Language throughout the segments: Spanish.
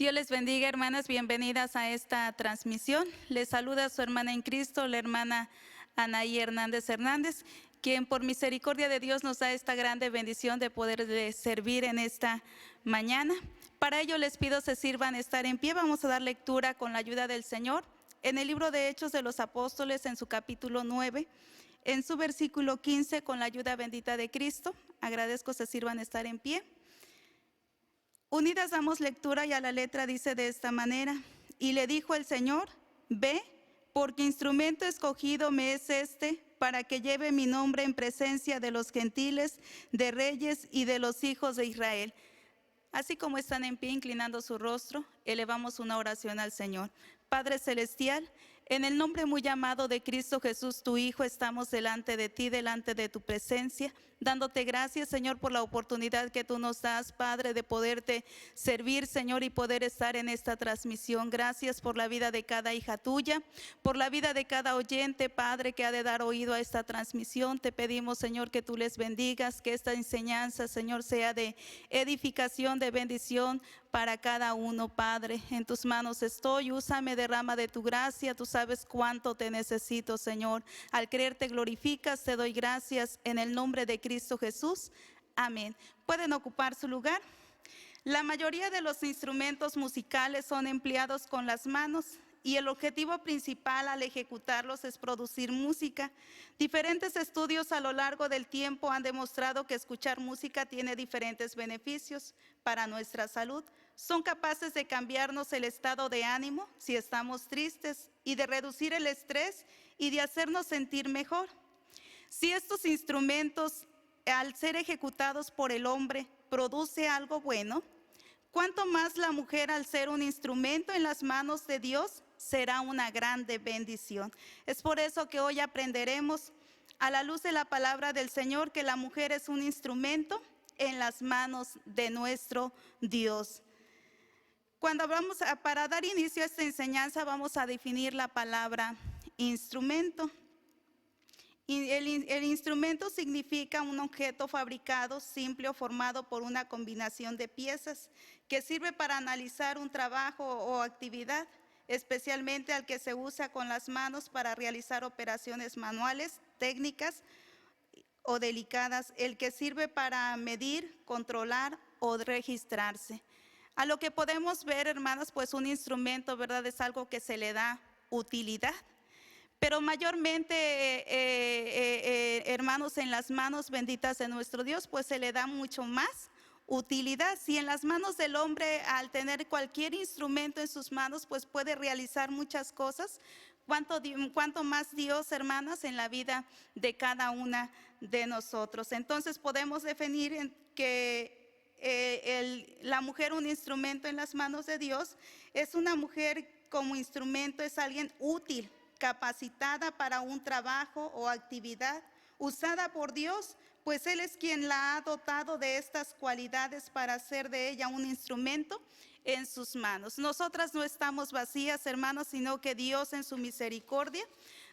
Dios les bendiga, hermanas, bienvenidas a esta transmisión. Les saluda su hermana en Cristo, la hermana Anaí Hernández, quien por misericordia de Dios nos da esta grande bendición de poder servir en esta mañana. Para ello les pido se sirvan estar en pie. Vamos a dar lectura con la ayuda del Señor en el libro de Hechos de los Apóstoles, en su capítulo 9, en su versículo 15, con la ayuda bendita de Cristo. Agradezco se sirvan estar en pie. Unidas damos lectura y a la letra dice de esta manera: y le dijo el Señor: ve, porque instrumento escogido me es este, para que lleve mi nombre en presencia de los gentiles, de reyes y de los hijos de Israel. Así como están en pie inclinando su rostro, elevamos una oración al Señor. Padre celestial, en el nombre muy amado de Cristo Jesús, tu Hijo, estamos delante de ti, delante de tu presencia, dándote gracias, Señor, por la oportunidad que tú nos das, Padre, de poderte servir, Señor, y poder estar en esta transmisión. Gracias por la vida de cada hija tuya, por la vida de cada oyente, Padre, que ha de dar oído a esta transmisión. Te pedimos, Señor, que tú les bendigas, que esta enseñanza, Señor, sea de edificación, de bendición para cada uno, Padre. En tus manos estoy, úsame, derrama de tu gracia. Tú sabes cuánto te necesito, Señor. Al creer te glorificas, te doy gracias en el nombre de Cristo Jesús. Amén. Pueden ocupar su lugar. La mayoría de los instrumentos musicales son empleados con las manos y el objetivo principal al ejecutarlos es producir música. Diferentes estudios a lo largo del tiempo han demostrado que escuchar música tiene diferentes beneficios para nuestra salud. Son capaces de cambiarnos el estado de ánimo si estamos tristes y de reducir el estrés y de hacernos sentir mejor. Si estos instrumentos, al ser ejecutados por el hombre, produce algo bueno, ¿cuánto más la mujer, al ser un instrumento en las manos de Dios, será una grande bendición? Es por eso que hoy aprenderemos, a la luz de la palabra del Señor, que la mujer es un instrumento en las manos de nuestro Dios. Para dar inicio a esta enseñanza, vamos a definir la palabra instrumento. El instrumento significa un objeto fabricado, simple o formado por una combinación de piezas que sirve para analizar un trabajo o actividad, especialmente al que se usa con las manos para realizar operaciones manuales, técnicas o delicadas, el que sirve para medir, controlar o registrarse. A lo que podemos ver, hermanas, pues un instrumento, ¿verdad?, es algo que se le da utilidad. Pero mayormente, hermanos, en las manos benditas de nuestro Dios, pues se le da mucho más utilidad. Si en las manos del hombre, al tener cualquier instrumento en sus manos, pues puede realizar muchas cosas, ¿cuánto más Dios, hermanas, en la vida de cada una de nosotros? Entonces podemos definir que la mujer, un instrumento en las manos de Dios, es una mujer como instrumento, es alguien útil, capacitada para un trabajo o actividad, usada por Dios, pues Él es quien la ha dotado de estas cualidades para hacer de ella un instrumento en sus manos. Nosotras no estamos vacías, hermanos, sino que Dios en su misericordia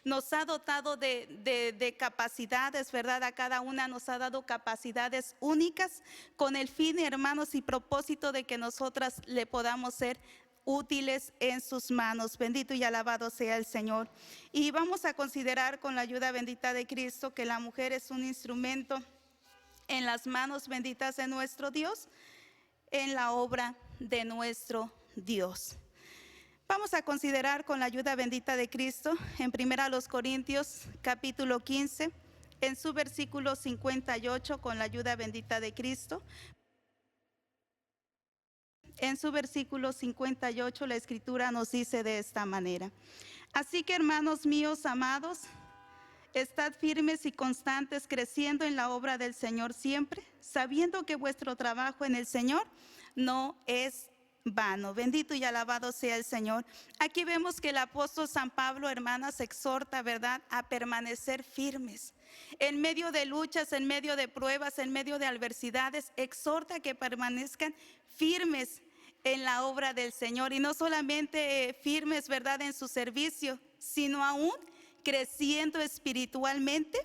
nos ha dotado de capacidades, ¿verdad? A cada una nos ha dado capacidades únicas con el fin, hermanos, y propósito de que nosotras le podamos ser útiles en sus manos. Bendito y alabado sea el Señor. Y vamos a considerar con la ayuda bendita de Cristo que la mujer es un instrumento en las manos benditas de nuestro Dios, en la obra de nuestro Dios. Vamos a considerar con la ayuda bendita de Cristo en 1 Corintios capítulo 15, en su versículo 58, con la ayuda bendita de Cristo. En su versículo 58 la Escritura nos dice de esta manera: así que, hermanos míos amados, estad firmes y constantes, creciendo en la obra del Señor siempre, sabiendo que vuestro trabajo en el Señor no es vano. Bendito y alabado sea el Señor. Aquí vemos que el apóstol San Pablo, hermanas, exhorta, ¿verdad?, a permanecer firmes. En medio de luchas, en medio de pruebas, en medio de adversidades, exhorta que permanezcan firmes en la obra del Señor. Y no solamente firmes, ¿verdad?, en su servicio, sino aún creciendo espiritualmente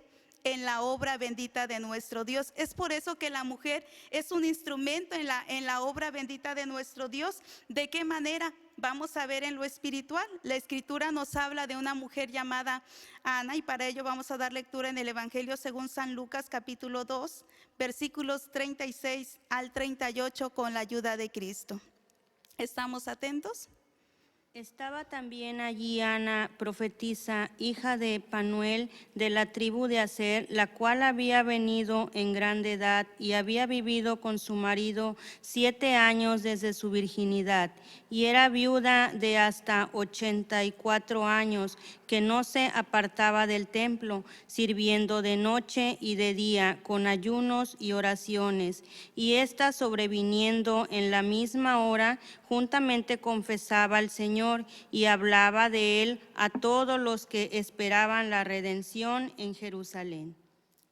en la obra bendita de nuestro Dios. Es por eso que la mujer es un instrumento en la obra bendita de nuestro Dios. ¿De qué manera? Vamos a ver en lo espiritual. La escritura nos habla de una mujer llamada Ana, y para ello vamos a dar lectura en el Evangelio según San Lucas capítulo 2, versículos 36 al 38 con la ayuda de Cristo. ¿Estamos atentos? Estaba también allí Ana, profetisa, hija de Panuel, de la tribu de Aser, la cual había venido en grande edad y había vivido con su marido 7 años desde su virginidad, y era viuda de hasta 84 años, que no se apartaba del templo, sirviendo de noche y de día con ayunos y oraciones. Y ésta, sobreviniendo en la misma hora, juntamente confesaba al Señor y hablaba de él a todos los que esperaban la redención en Jerusalén.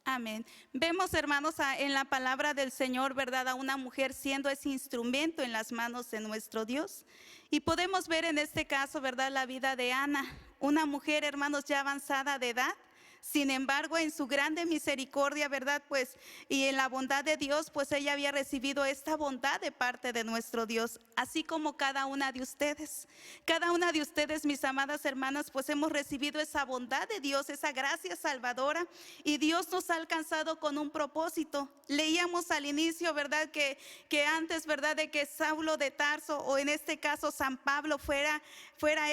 Amén. Vemos, hermanos, en la palabra del Señor, ¿verdad?, a una mujer siendo ese instrumento en las manos de nuestro Dios. Y podemos ver en este caso, ¿verdad?, la vida de Ana, una mujer, hermanos, ya avanzada de edad. Sin embargo, en su grande misericordia, ¿verdad?, pues, y en la bondad de Dios, pues ella había recibido esta bondad de parte de nuestro Dios, así como cada una de ustedes. Cada una de ustedes, mis amadas hermanas, pues hemos recibido esa bondad de Dios, esa gracia salvadora, y Dios nos ha alcanzado con un propósito. Leíamos al inicio, ¿verdad?, que antes, ¿verdad?, de que Saulo de Tarso, o en este caso San Pablo, fuera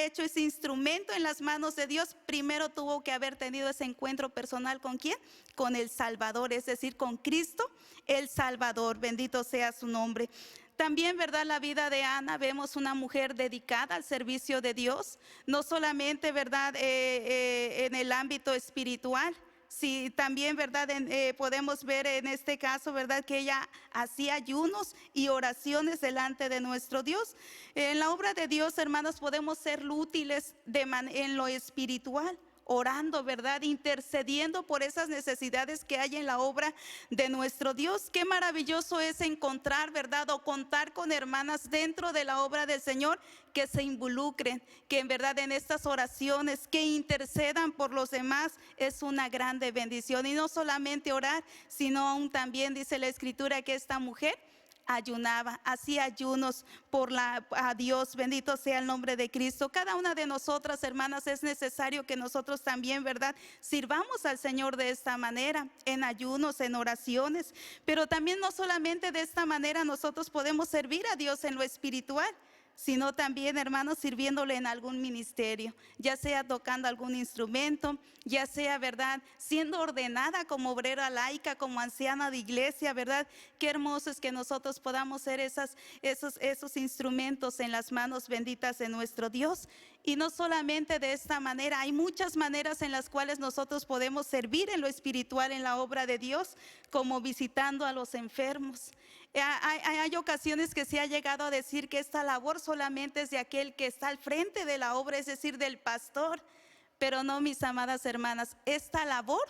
hecho ese instrumento en las manos de Dios, primero tuvo que haber tenido ese encuentro personal. ¿Con quién? Con el Salvador, es decir, con Cristo el Salvador. Bendito sea su nombre. También, ¿verdad?, la vida de Ana, vemos una mujer dedicada al servicio de Dios, no solamente, ¿verdad?, en el ámbito espiritual. Sí, también, ¿verdad?, podemos ver en este caso, ¿verdad?, que ella hacía ayunos y oraciones delante de nuestro Dios. En la obra de Dios, hermanos, podemos ser útiles en lo espiritual, orando, ¿verdad?, intercediendo por esas necesidades que hay en la obra de nuestro Dios. Qué maravilloso es encontrar, ¿verdad?, o contar con hermanas dentro de la obra del Señor que se involucren, que en verdad en estas oraciones, que intercedan por los demás. Es una grande bendición. Y no solamente orar, sino aún también dice la escritura que esta mujer ayunaba, hacía ayunos a Dios. Bendito sea el nombre de Cristo. Cada una de nosotras, hermanas, es necesario que nosotros también, ¿verdad?, sirvamos al Señor de esta manera, en ayunos, en oraciones. Pero también no solamente de esta manera nosotros podemos servir a Dios en lo espiritual, sino también, hermanos, sirviéndole en algún ministerio, ya sea tocando algún instrumento, ya sea, ¿verdad?, siendo ordenada como obrera laica, como anciana de iglesia, ¿verdad? Qué hermoso es que nosotros podamos ser esos instrumentos en las manos benditas de nuestro Dios. Y no solamente de esta manera, hay muchas maneras en las cuales nosotros podemos servir en lo espiritual, en la obra de Dios, como visitando a los enfermos. Hay ocasiones que se ha llegado a decir que esta labor solamente es de aquel que está al frente de la obra, es decir, del pastor. Pero no, mis amadas hermanas, esta labor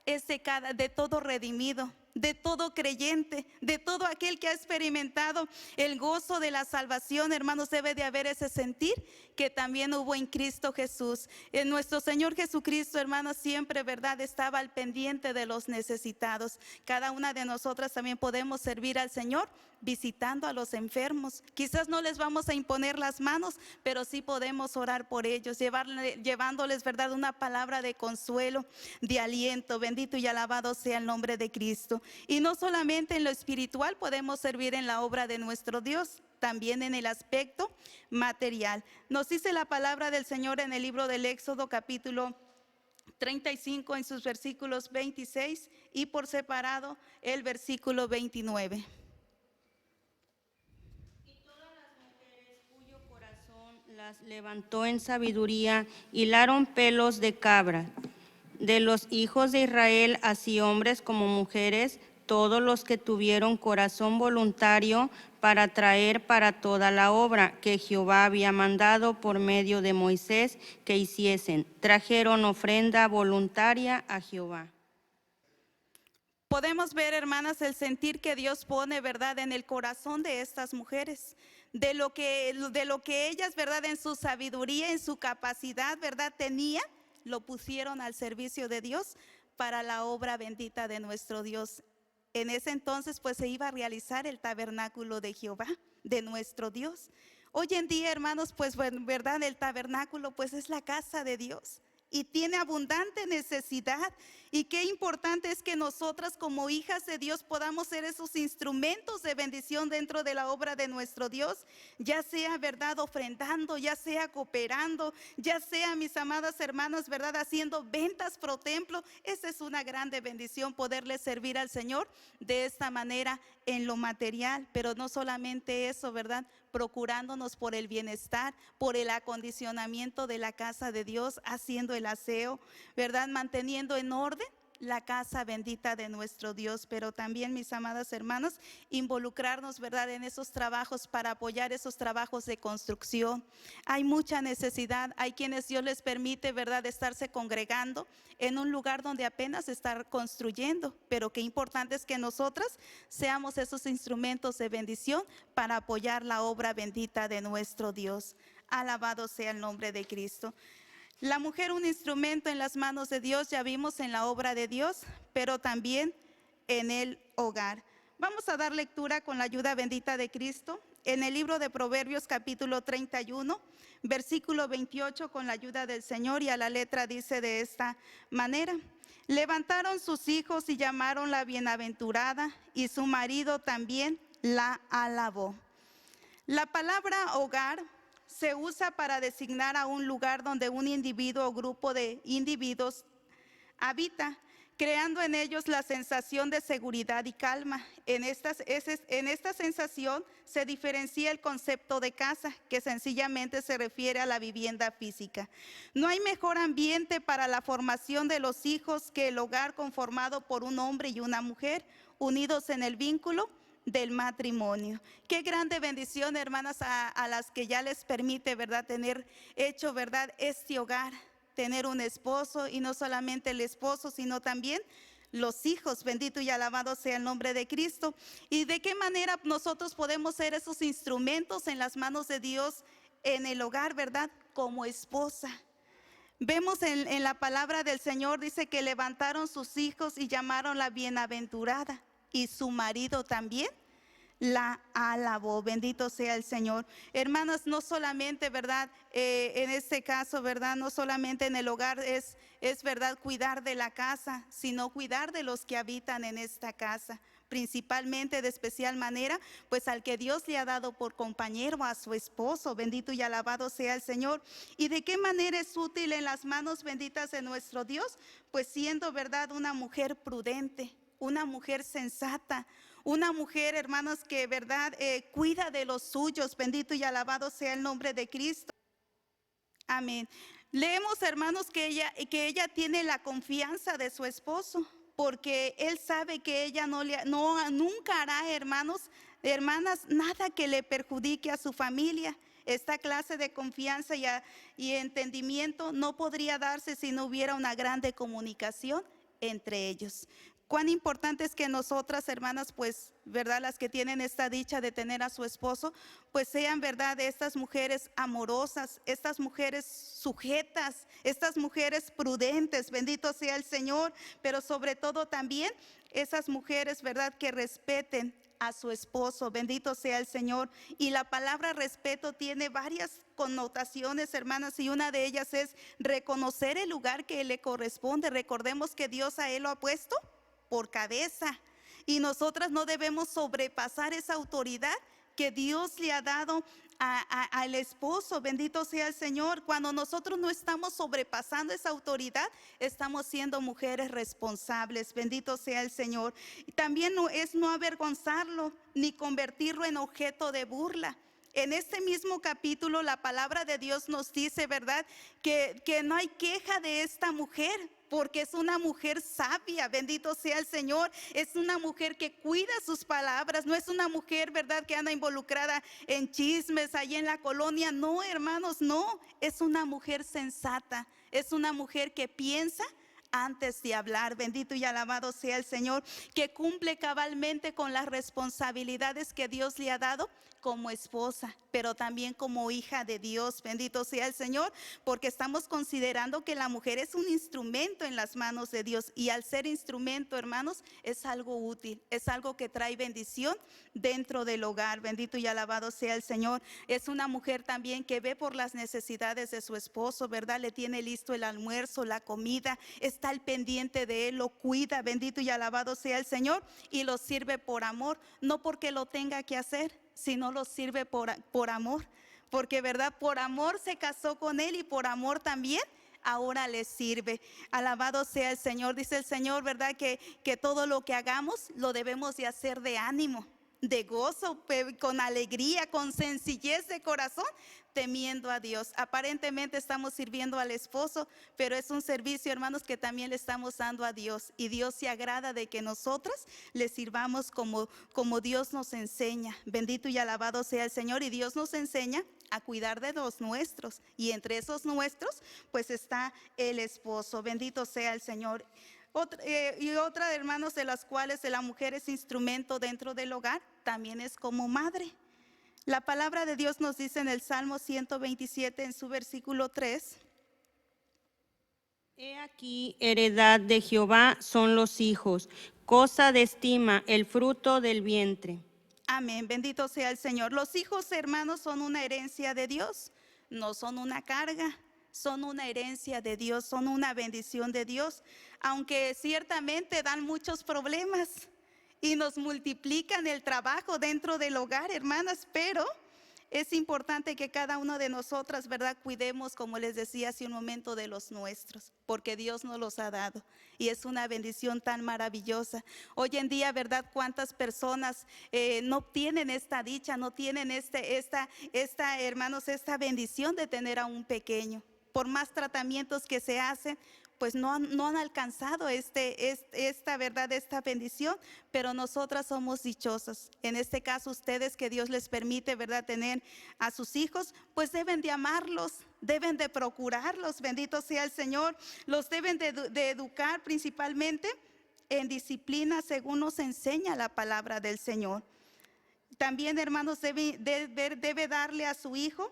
es de todo redimido, de todo creyente, de todo aquel que ha experimentado el gozo de la salvación. Hermanos, debe de haber ese sentir que también hubo en Cristo Jesús. En nuestro Señor Jesucristo, hermanos, siempre, ¿verdad?, estaba al pendiente de los necesitados. Cada una de nosotras también podemos servir al Señor visitando a los enfermos. Quizás no les vamos a imponer las manos, pero sí podemos orar por ellos, llevándoles, ¿verdad?, una palabra de consuelo, de aliento. Bendito y alabado sea el nombre de Cristo. Y no solamente en lo espiritual podemos servir en la obra de nuestro Dios, también en el aspecto material. Nos dice la palabra del Señor en el libro del Éxodo capítulo 35 en sus versículos 26 y por separado el versículo 29. Las levantó en sabiduría, hilaron pelos de cabra. De los hijos de Israel, así hombres como mujeres, todos los que tuvieron corazón voluntario para traer para toda la obra que Jehová había mandado por medio de Moisés que hiciesen, trajeron ofrenda voluntaria a Jehová. Podemos ver, hermanas, el sentir que Dios pone, ¿verdad?, en el corazón de estas mujeres, de lo que ellas, ¿verdad?, en su sabiduría, en su capacidad, ¿verdad?, tenían, lo pusieron al servicio de Dios para la obra bendita de nuestro Dios. En ese entonces pues se iba a realizar el tabernáculo de Jehová, de nuestro Dios. Hoy en día, hermanos, pues verdad, el tabernáculo pues es la casa de Dios y tiene abundante necesidad. Y qué importante es que nosotras como hijas de Dios podamos ser esos instrumentos de bendición dentro de la obra de nuestro Dios, ya sea, verdad, ofrendando, ya sea cooperando, ya sea, mis amadas hermanas, verdad, haciendo ventas pro templo. Esa es una grande bendición, poderle servir al Señor de esta manera en lo material. Pero no solamente eso, verdad, procurándonos por el bienestar, por el acondicionamiento de la casa de Dios, haciendo el aseo, verdad, manteniendo en orden la casa bendita de nuestro Dios. Pero también, mis amadas hermanas, involucrarnos, verdad, en esos trabajos para apoyar esos trabajos de construcción. Hay mucha necesidad, hay quienes Dios les permite, verdad, estarse congregando en un lugar donde apenas está construyendo, pero qué importante es que nosotras seamos esos instrumentos de bendición para apoyar la obra bendita de nuestro Dios. Alabado sea el nombre de Cristo. La mujer, un instrumento en las manos de Dios, ya vimos en la obra de Dios, pero también en el hogar. Vamos a dar lectura con la ayuda bendita de Cristo en el libro de Proverbios capítulo 31, versículo 28, con la ayuda del Señor, y a la letra dice de esta manera: levantaron sus hijos y llamaron la bienaventurada, y su marido también la alabó. La palabra hogar se usa para designar a un lugar donde un individuo o grupo de individuos habita, creando en ellos la sensación de seguridad y calma. En esta sensación se diferencia el concepto de casa, que sencillamente se refiere a la vivienda física. No hay mejor ambiente para la formación de los hijos que el hogar conformado por un hombre y una mujer, unidos en el vínculo del matrimonio. Qué grande bendición, hermanas, a las que ya les permite, verdad, tener hecho, verdad, este hogar, tener un esposo, y no solamente el esposo, sino también los hijos. Bendito y alabado sea el nombre de Cristo. Y de qué manera nosotros podemos ser esos instrumentos en las manos de Dios en el hogar, verdad, como esposa. Vemos en la palabra del Señor, dice que levantaron sus hijos y llamaron la bienaventurada, y su marido también la alabó. Bendito sea el Señor. Hermanas, no solamente, verdad, en este caso, verdad, no solamente en el hogar es verdad cuidar de la casa, sino cuidar de los que habitan en esta casa, principalmente, de especial manera, pues al que Dios le ha dado por compañero, a su esposo. Bendito y alabado sea el Señor. ¿Y de qué manera es útil en las manos benditas de nuestro Dios? Pues siendo, verdad, una mujer prudente, una mujer sensata, una mujer, hermanos, que, verdad, cuida de los suyos. Bendito y alabado sea el nombre de Cristo. Amén. Leemos, hermanos, que ella tiene la confianza de su esposo, porque él sabe que ella nunca hará, hermanas, nada que le perjudique a su familia. Esta clase de confianza y entendimiento no podría darse si no hubiera una grande comunicación entre ellos. Cuán importante es que nosotras, hermanas, pues, verdad, las que tienen esta dicha de tener a su esposo, pues sean, verdad, estas mujeres amorosas, estas mujeres sujetas, estas mujeres prudentes. Bendito sea el Señor. Pero sobre todo también esas mujeres, verdad, que respeten a su esposo. Bendito sea el Señor. Y la palabra respeto tiene varias connotaciones, hermanas, y una de ellas es reconocer el lugar que le corresponde. Recordemos que Dios a él lo ha puesto por cabeza, y nosotras no debemos sobrepasar esa autoridad que Dios le ha dado al esposo. Bendito sea el Señor. Cuando nosotros no estamos sobrepasando esa autoridad, estamos siendo mujeres responsables. Bendito sea el Señor. Y también no avergonzarlo ni convertirlo en objeto de burla. En este mismo capítulo la palabra de Dios nos dice, verdad, que no hay queja de esta mujer, porque es una mujer sabia. Bendito sea el Señor. Es una mujer que cuida sus palabras. No es una mujer, verdad, que anda involucrada en chismes ahí en la colonia. No, hermanos, no. Es una mujer sensata. Es una mujer que piensa antes de hablar. Bendito y alabado sea el Señor, que cumple cabalmente con las responsabilidades que Dios le ha dado como esposa, pero también como hija de Dios. Bendito sea el Señor, porque estamos considerando que la mujer es un instrumento en las manos de Dios, y al ser instrumento, hermanos, es algo útil, es algo que trae bendición dentro del hogar. Bendito y alabado sea el Señor. Es una mujer también que ve por las necesidades de su esposo, ¿verdad? Le tiene listo el almuerzo, la comida, está al pendiente de él, lo cuida. Bendito y alabado sea el Señor, y lo sirve por amor, no porque lo tenga que hacer, sino lo sirve por amor, porque, ¿verdad? Por amor se casó con él, y por amor también ahora le sirve. Alabado sea el Señor. Dice el Señor, ¿verdad? Que todo lo que hagamos lo debemos de hacer de ánimo, de gozo, con alegría, con sencillez de corazón, temiendo a Dios. Aparentemente estamos sirviendo al esposo, pero es un servicio, hermanos, que también le estamos dando a Dios, y Dios se agrada de que nosotras le sirvamos como Dios nos enseña. Bendito y alabado sea el Señor. Y Dios nos enseña a cuidar de los nuestros, y entre esos nuestros pues está el esposo. Bendito sea el Señor. Otra, hermanos, de las cuales la mujer es instrumento dentro del hogar, también es como madre. La palabra de Dios nos dice en el Salmo 127, en su versículo 3. He aquí, heredad de Jehová son los hijos, cosa de estima el fruto del vientre. Amén, bendito sea el Señor. Los hijos, hermanos, son una herencia de Dios, no son una carga, son una herencia de Dios, son una bendición de Dios, aunque ciertamente dan muchos problemas y nos multiplican el trabajo dentro del hogar, hermanas, pero es importante que cada una de nosotras, ¿verdad?, cuidemos, como les decía hace un momento, de los nuestros, porque Dios nos los ha dado, y es una bendición tan maravillosa. Hoy en día, ¿verdad?, cuántas personas no tienen esta dicha, no tienen hermanos, esta bendición de tener a un pequeño. Por más tratamientos que se hacen, pues no han alcanzado esta verdad, esta bendición, pero nosotras somos dichosas. En este caso, ustedes, que Dios les permite, ¿verdad?, tener a sus hijos, pues deben de amarlos, deben de procurarlos, bendito sea el Señor. Los deben de educar principalmente en disciplina, según nos enseña la palabra del Señor. También, hermanos, debe darle a su hijo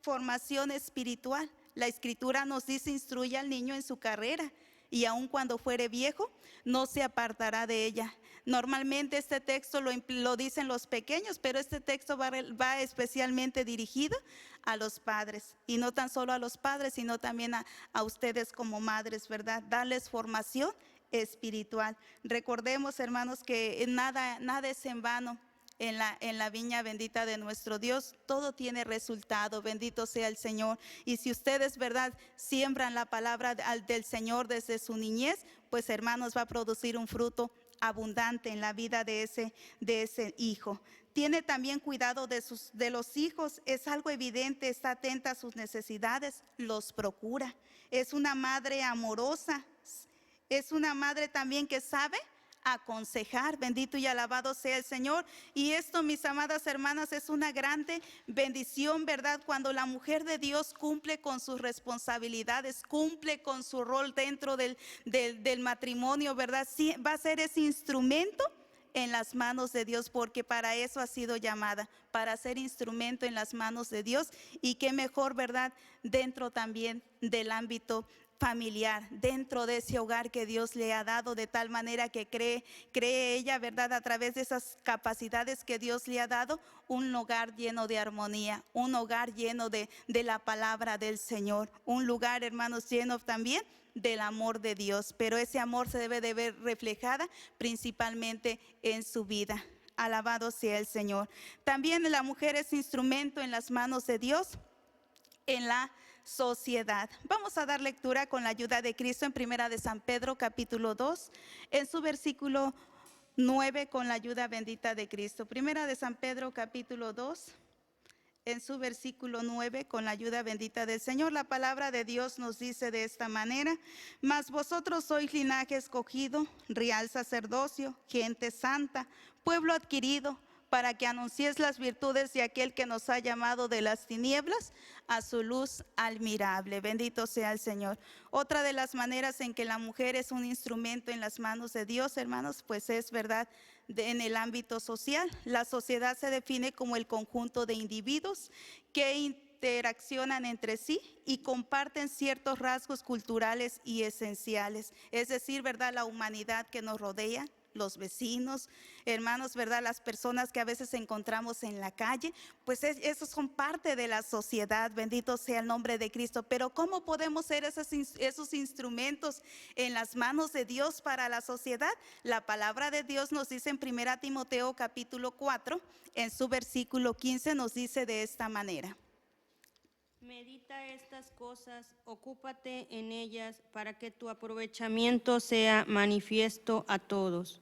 formación espiritual. La Escritura nos dice: instruye al niño en su carrera, y aun cuando fuere viejo, no se apartará de ella. Normalmente este texto lo dicen los pequeños, pero este texto va especialmente dirigido a los padres, y no tan solo a los padres, sino también a ustedes como madres, ¿verdad? Darles formación espiritual. Recordemos, hermanos, que nada es en vano. En la viña bendita de nuestro Dios, todo tiene resultado, bendito sea el Señor. Y si ustedes, ¿verdad?, siembran la palabra del Señor desde su niñez, pues, hermanos, va a producir un fruto abundante en la vida de ese hijo. Tiene también cuidado de los hijos, es algo evidente, está atenta a sus necesidades, los procura. Es una madre amorosa, es una madre también que sabe aconsejar. Bendito y alabado sea el Señor. Y esto, mis amadas hermanas, es una grande bendición, ¿verdad?, cuando la mujer de Dios cumple con sus responsabilidades, cumple con su rol dentro del matrimonio, ¿verdad? Sí, va a ser ese instrumento en las manos de Dios, porque para eso ha sido llamada, para ser instrumento en las manos de Dios. Y qué mejor, ¿verdad?, dentro también del ámbito familiar, dentro de ese hogar que Dios le ha dado, de tal manera que cree ella, ¿verdad?, a través de esas capacidades que Dios le ha dado, un hogar lleno de armonía, un hogar lleno de la palabra del Señor, un lugar, hermanos, lleno también del amor de Dios. Pero ese amor se debe de ver reflejada principalmente en su vida. Alabado sea el Señor. También la mujer es instrumento en las manos de Dios en la sociedad. Vamos a dar lectura con la ayuda de Cristo en Primera de San Pedro, capítulo 2, en su versículo 9, con la ayuda bendita de Cristo. Primera de San Pedro, capítulo 2, en su versículo 9, con la ayuda bendita del Señor. La palabra de Dios nos dice de esta manera: mas vosotros sois linaje escogido, real sacerdocio, gente santa, pueblo adquirido, para que anuncies las virtudes de aquel que nos ha llamado de las tinieblas a su luz admirable. Bendito sea el Señor. Otra de las maneras en que la mujer es un instrumento en las manos de Dios, hermanos, pues es verdad en el ámbito social. La sociedad se define como el conjunto de individuos que interaccionan entre sí y comparten ciertos rasgos culturales y esenciales. Es decir, ¿verdad? La humanidad que nos rodea, los vecinos, hermanos, ¿verdad? Las personas que a veces encontramos en la calle, pues esos son parte de la sociedad, bendito sea el nombre de Cristo. Pero ¿cómo podemos ser esos instrumentos en las manos de Dios para la sociedad? La palabra de Dios nos dice en 1 Timoteo capítulo 4, en su versículo 15 nos dice de esta manera. Medita estas cosas, ocúpate en ellas para que tu aprovechamiento sea manifiesto a todos.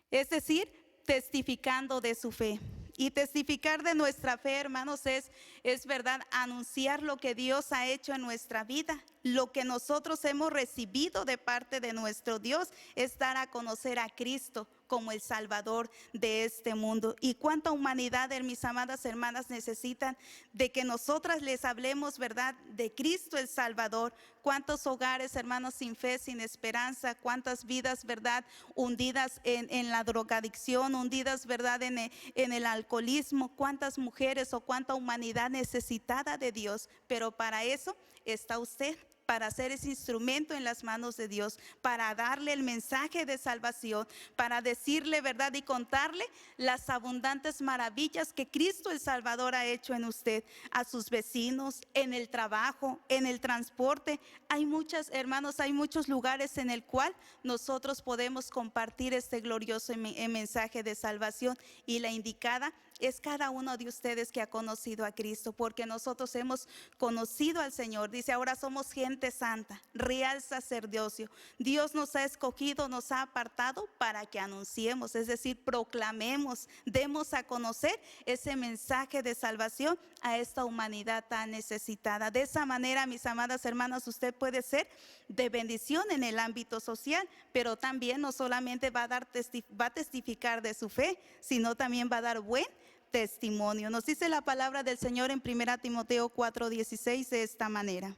Es decir, testificando de su fe. Y testificar de nuestra fe, hermanos, es verdad, anunciar lo que Dios ha hecho en nuestra vida. Lo que nosotros hemos recibido de parte de nuestro Dios es dar a conocer a Cristo como el Salvador de este mundo. Y cuánta humanidad, mis amadas hermanas, necesitan de que nosotras les hablemos, ¿verdad?, de Cristo el Salvador. Cuántos hogares, hermanos, sin fe, sin esperanza, cuántas vidas, ¿verdad?, hundidas en la drogadicción, hundidas, ¿verdad?, en el alcoholismo, cuántas mujeres o cuánta humanidad necesitada de Dios. Pero para eso está usted, para ser ese instrumento en las manos de Dios, para darle el mensaje de salvación, para decirle verdad y contarle las abundantes maravillas que Cristo el Salvador ha hecho en usted, a sus vecinos, en el trabajo, en el transporte. Hay muchas, hermanos, hay muchos lugares en el cual nosotros podemos compartir este glorioso mensaje de salvación, y la indicada es cada uno de ustedes que ha conocido a Cristo, porque nosotros hemos conocido al Señor. Dice, ahora somos gente santa, real sacerdocio. Dios nos ha escogido, nos ha apartado para que anunciemos, es decir, proclamemos, demos a conocer ese mensaje de salvación a esta humanidad tan necesitada. De esa manera, mis amadas hermanas, usted puede ser de bendición en el ámbito social, pero también no solamente va a testificar de su fe, sino también va a dar buen testimonio. Nos dice la palabra del Señor en 1 Timoteo 4:16 de esta manera.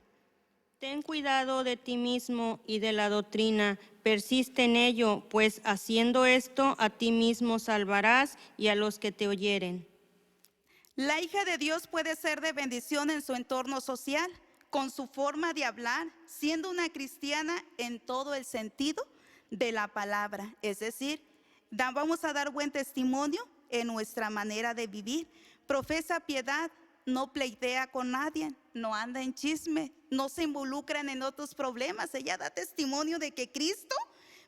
Ten cuidado de ti mismo y de la doctrina, persiste en ello, pues haciendo esto a ti mismo salvarás y a los que te oyeren. La hija de Dios puede ser de bendición en su entorno social, con su forma de hablar, siendo una cristiana en todo el sentido de la palabra. Es decir, vamos a dar buen testimonio en nuestra manera de vivir. Profesa piedad, no pleitea con nadie, no anda en chisme, no se involucran en otros problemas. Ella da testimonio de que Cristo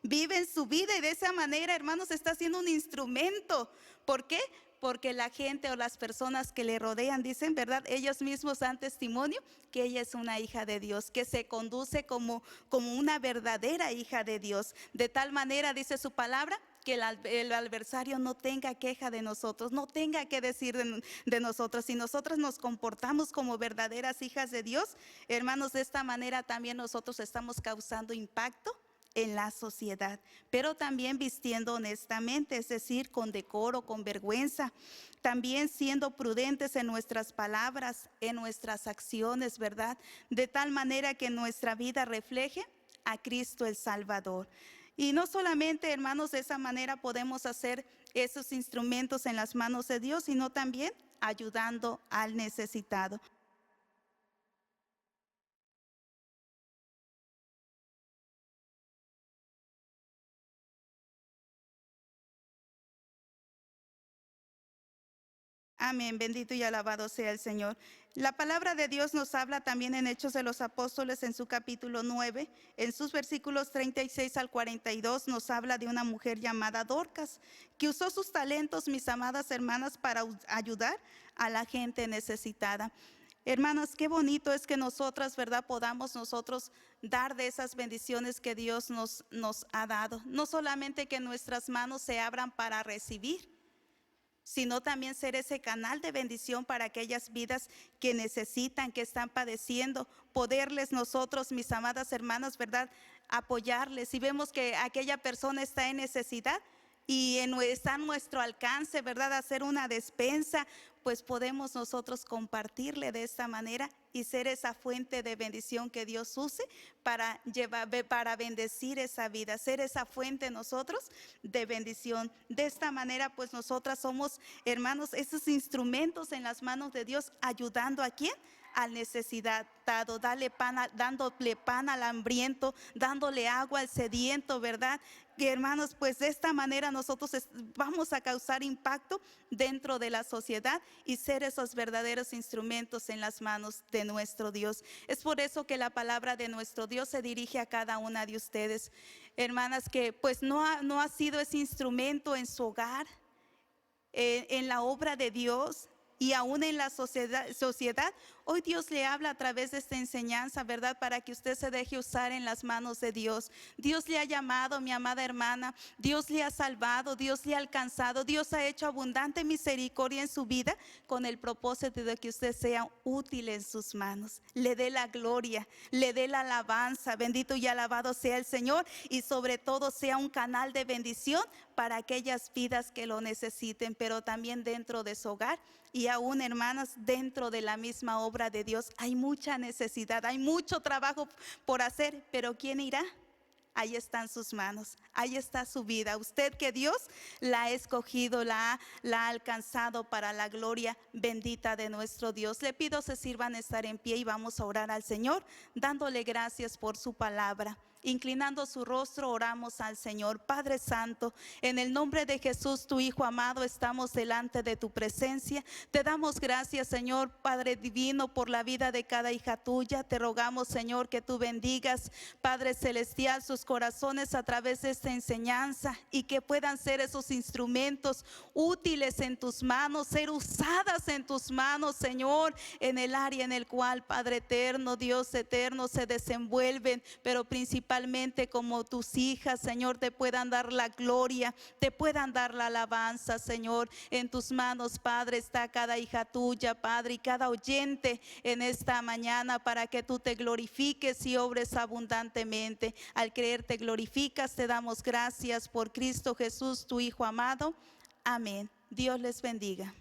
vive en su vida, y de esa manera, hermanos, está siendo un instrumento. ¿Por qué? Porque la gente o las personas que le rodean dicen, ¿verdad? Ellos mismos dan testimonio que ella es una hija de Dios, que se conduce como una verdadera hija de Dios. De tal manera, dice su palabra, que el adversario no tenga queja de nosotros, no tenga que decir de nosotros. Si nosotros nos comportamos como verdaderas hijas de Dios, hermanos, de esta manera también nosotros estamos causando impacto en la sociedad, pero también vistiendo honestamente, es decir, con decoro, con vergüenza, también siendo prudentes en nuestras palabras, en nuestras acciones, ¿verdad? De tal manera que nuestra vida refleje a Cristo el Salvador. Y no solamente, hermanos, de esa manera podemos hacer esos instrumentos en las manos de Dios, sino también ayudando al necesitado. Amén, bendito y alabado sea el Señor. La palabra de Dios nos habla también en Hechos de los Apóstoles, en su capítulo 9, en sus versículos 36 al 42, nos habla de una mujer llamada Dorcas, que usó sus talentos, mis amadas hermanas, para ayudar a la gente necesitada. Hermanas, qué bonito es que nosotras, ¿verdad?, podamos nosotros dar de esas bendiciones que Dios nos ha dado. No solamente que nuestras manos se abran para recibir, sino también ser ese canal de bendición para aquellas vidas que necesitan, que están padeciendo, poderles nosotros, mis amadas hermanas, ¿verdad?, apoyarles. Si vemos que aquella persona está en necesidad, y está a nuestro alcance, ¿verdad? Hacer una despensa, pues podemos nosotros compartirle de esta manera y ser esa fuente de bendición que Dios use para bendecir esa vida, ser esa fuente nosotros de bendición. De esta manera, pues nosotras somos, hermanos, esos instrumentos en las manos de Dios, ayudando a quién, al necesitado, dándole pan al hambriento, dándole agua al sediento, ¿verdad? Que hermanos, pues de esta manera nosotros vamos a causar impacto dentro de la sociedad y ser esos verdaderos instrumentos en las manos de nuestro Dios. Es por eso que la palabra de nuestro Dios se dirige a cada una de ustedes, hermanas, que pues no ha sido ese instrumento en su hogar, en la obra de Dios y aún en la sociedad. Hoy Dios le habla a través de esta enseñanza, ¿verdad? Para que usted se deje usar en las manos de Dios. Dios le ha llamado, mi amada hermana. Dios le ha salvado, Dios le ha alcanzado. Dios ha hecho abundante misericordia en su vida con el propósito de que usted sea útil en sus manos. Le dé la gloria, le dé la alabanza. Bendito y alabado sea el Señor, y sobre todo sea un canal de bendición para aquellas vidas que lo necesiten, pero también dentro de su hogar. Y aún, hermanas, dentro de la misma obra de Dios hay mucha necesidad, hay mucho trabajo por hacer, pero ¿quién irá? Ahí están sus manos, ahí está su vida. Usted, que Dios la ha escogido, la ha alcanzado para la gloria bendita de nuestro Dios. Le pido se sirvan a estar en pie y vamos a orar al Señor, dándole gracias por su palabra. Inclinando su rostro, oramos al Señor. Padre Santo, en el nombre de Jesús, tu Hijo amado, estamos delante de tu presencia. Te damos gracias, Señor, Padre divino, por la vida de cada hija tuya. Te rogamos, Señor, que tú bendigas, Padre celestial, sus corazones a través de esta enseñanza, y que puedan ser esos instrumentos útiles en tus manos, ser usadas en tus manos, Señor, en el área en el cual, Padre eterno, Dios eterno, se desenvuelven, pero principalmente como tus hijas, Señor, te puedan dar la gloria, te puedan dar la alabanza, Señor. En tus manos, Padre, está cada hija tuya, Padre, y cada oyente en esta mañana, para que tú te glorifiques y obres abundantemente. Al creer te glorificas. Te damos gracias por Cristo Jesús, tu Hijo amado. Amén. Dios les bendiga.